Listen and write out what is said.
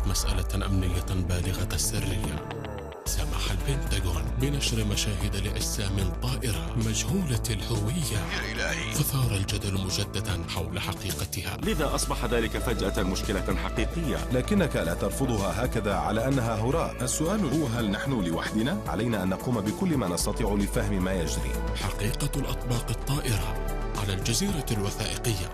مسألة أمنية بالغة السرية. سمح البنتاغون بنشر مشاهد لأجسام طائرة مجهولة الهوية، يا إلهي، فثار الجدل مجددا حول حقيقتها. لذا أصبح ذلك فجأة مشكلة حقيقية. لكنك لا ترفضها هكذا على أنها هراء. السؤال هو، هل نحن لوحدنا؟ علينا أن نقوم بكل ما نستطيع لفهم ما يجري. حقيقة الأطباق الطائرة على الجزيرة الوثائقية.